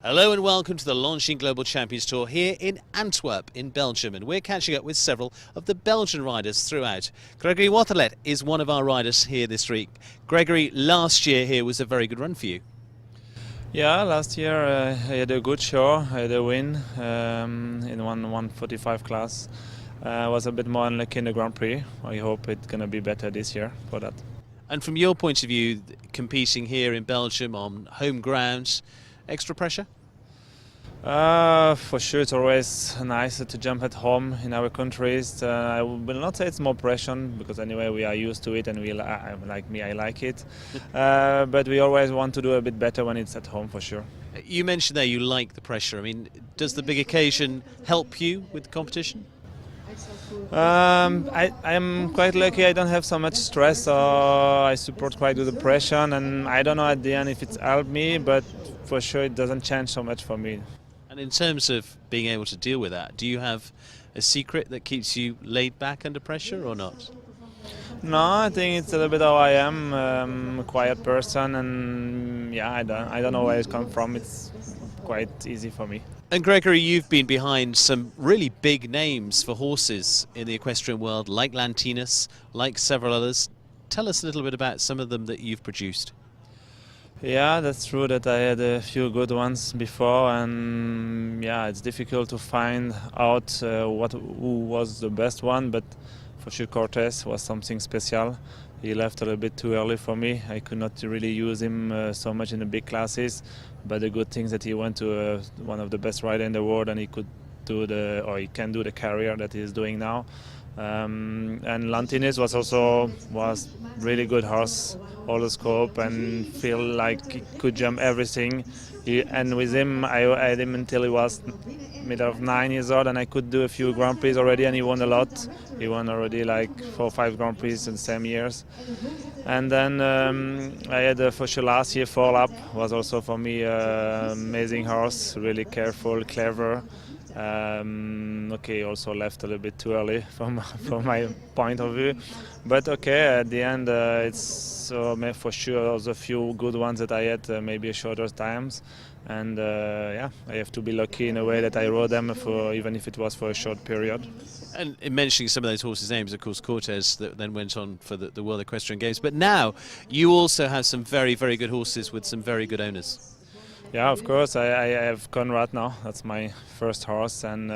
Hello and welcome to the Launching Global Champions Tour here in Antwerp in Belgium, and we're catching up with several of the Belgian riders throughout. Gregory Wathelet is one of our riders here this week. Gregory, last year here was a very good run for you. Yeah, last year I had a good show. I had a win in 145 class. Was a bit more unlucky in the Grand Prix. I hope it's going to be better this year for that. And from your point of view, competing here in Belgium on home ground, extra pressure? For sure, it's always nice to jump at home in our countries. I will not say it's more pressure because anyway we are used to it, and like me, I like it. But we always want to do a bit better when it's at home, for sure. You mentioned there you like the pressure. I mean, does the big occasion help you with the competition? I'm quite lucky. I don't have so much stress, so I support quite with the pressure, and I don't know at the end if it's helped me, but for sure it doesn't change so much for me. And in terms of being able to deal with that, do you have a secret that keeps you laid back under pressure or not? No, I think it's a little bit how I am. I'm a quiet person, and yeah, I don't know where it comes from. It's quite easy for me. And Gregory, you've been behind some really big names for horses in the equestrian world, like Lantinus, like several others. Tell us a little bit about some of them that you've produced. Yeah, that's true that I had a few good ones before, and yeah, it's difficult to find out who was the best one, but for sure Cortez was something special. He left a little bit too early for me. I could not really use him so much in the big classes, but the good thing is that he went to one of the best riders in the world, and he could do he can do the career that he's doing now. And Lantinus was really good horse, all the scope, and feel like he could jump everything. And with him, I had him until he was middle of 9 years old, and I could do a few Grand Prix already, and he won a lot. He won already like 4 or 5 Grand Prix in the same years. And then I had for sure last year 4 Lap was also for me amazing horse, really careful, clever. Okay, also left a little bit too early from my point of view, but okay, at the end it's for sure also a few good ones that I had maybe shorter times, and yeah, I have to be lucky in a way that I rode them for even if it was for a short period. And in mentioning some of those horses' names, of course, Cortez that then went on for the World Equestrian Games, but now you also have some very, very good horses with some very good owners. Yeah, of course. I have Conrad now. That's my first horse, and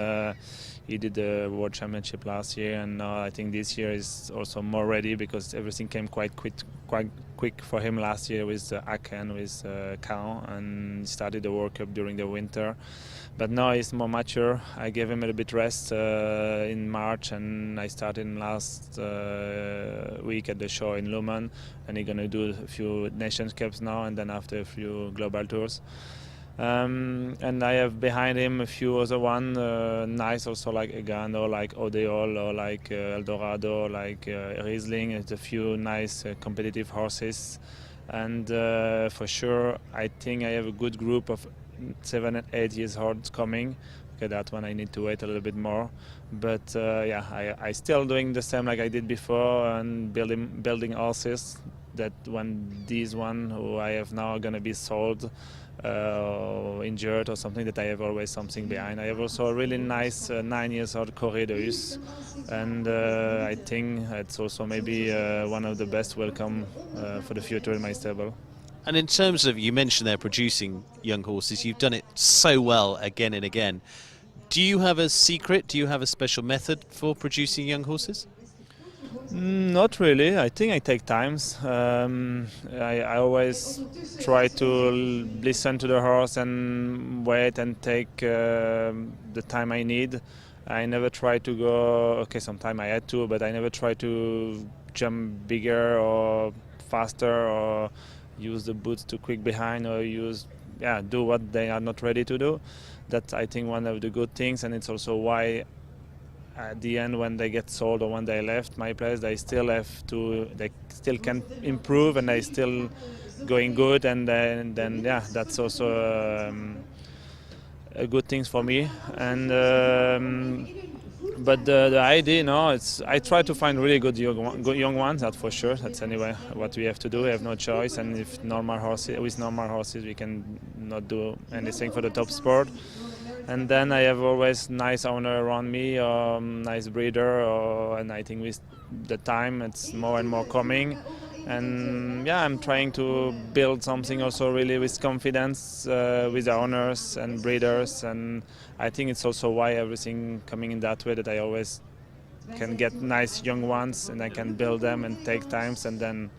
he did the World Championship last year, and I think this year is also more ready because everything came quite quick for him last year with Aachen, with Caen, and started the World Cup during the winter. But now he's more mature. I gave him a little bit rest in March, and I started last week at the show in Le Mans, and he's gonna do a few Nations Cups now, and then after a few global tours. And I have behind him a few other ones, nice also like Egano, like Odeol, or like Eldorado, like Riesling. It's a few nice competitive horses, and for sure I think I have a good group of 7 and 8 years old coming. Okay, that one I need to wait a little bit more, but yeah, I still doing the same like I did before, and building horses that when these one who I have now are gonna be sold, injured or something, that I have always something behind. I have also a really nice 9 years old Corredeus, and I think it's also maybe one of the best welcome for the future in my stable. And in terms of, you mentioned they're producing young horses, you've done it so well again and again. Do you have a secret? Do you have a special method for producing young horses? Not really. I think I take times. I always try to listen to the horse and wait and take the time I need. I never try to go, okay, sometimes I had to, but I never try to jump bigger or faster or use the boots too quick behind, or do what they are not ready to do. That's, I think, one of the good things, and it's also why at the end when they get sold or when they left my place, they still can improve, and they still going good, and then yeah, that's also a good thing for me. And But the idea, no, it's I try to find really good young ones. That's for sure. That's anyway what we have to do. We have no choice. And if with normal horses, we can not do anything for the top sport. And then I have always nice owner around me, nice breeder, and I think with the time it's more and more coming. And yeah, I'm trying to build something also really with confidence with the owners and breeders, and I think it's also why everything coming in that way, that I always can get nice young ones and I can build them and take times and then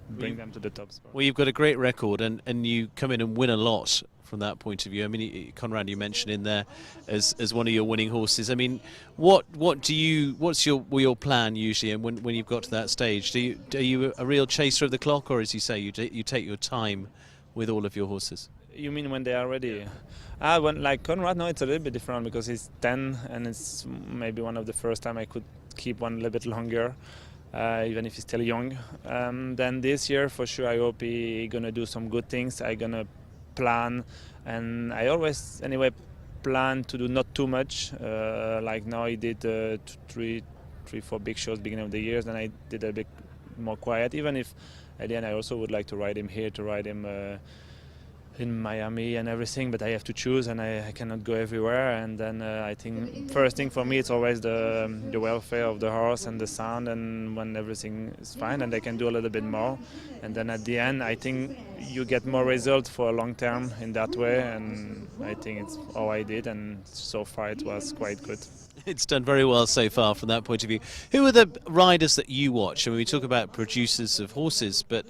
bring them to the top spot. Well, you've got a great record, and you come in and win a lot from that point of view. I mean, Conrad, you mentioned in there as one of your winning horses. I mean, what's your plan usually, and when you've got to that stage, are you a real chaser of the clock, or as you say, you take your time with all of your horses? You mean when they are ready? When like Conrad, no, it's a little bit different because he's 10 and it's maybe one of the first time I could keep one a little bit longer. Even if he's still young. Then this year, for sure, I hope he's gonna do some good things. I'm gonna plan, and I always, anyway, plan to do not too much. Like now, he did three, 4 big shows beginning of the year, then I did a bit more quiet. Even if at the end, I also would like to ride him here, to ride him in Miami and everything, but I have to choose and I cannot go everywhere. And then I think first thing for me, it's always the welfare of the horse and the sound, and when everything is fine and they can do a little bit more. And then at the end, I think you get more results for a long term in that way, and I think it's all I did, and so far it was quite good. It's done very well so far from that point of view. Who are the riders that you watch? I mean, we talk about producers of horses, but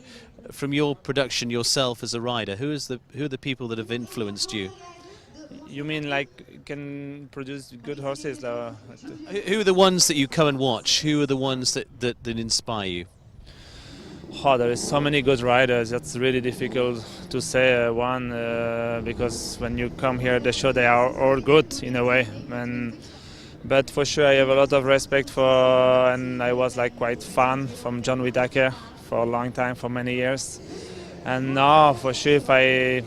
from your production yourself as a rider, who are the people that have influenced you? You mean like can produce good horses? Who are the ones that you come and watch? Who are the ones that inspire you? Oh, there is so many good riders. That's really difficult to say one because when you come here, the show, they are all good in a way. But for sure, I have a lot of respect for, and I was like quite fan from John Whitaker for a long time, for many years. And now, for sure, if I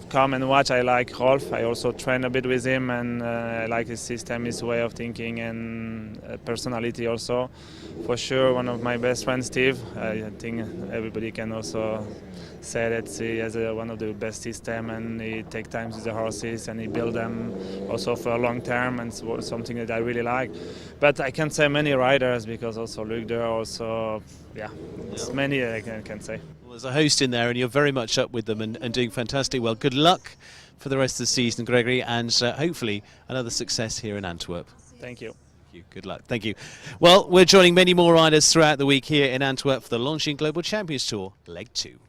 come and watch, I like Rolf. I also train a bit with him, and I like his system, his way of thinking, and personality also. For sure, one of my best friends, Steve. I think everybody can also say that he has one of the best system, and he takes time with the horses and he build them also for a long term, and it's something that I really like. But I can't say many riders because also Luc there, also it's many I can say. Well, there's a host in there, and you're very much up with them and doing fantastic well. Good luck for the rest of the season, Gregory, and hopefully another success here in Antwerp. Thank you. Good luck. Thank you. Well, we're joining many more riders throughout the week here in Antwerp for the Longines Global Champions Tour, Leg 2.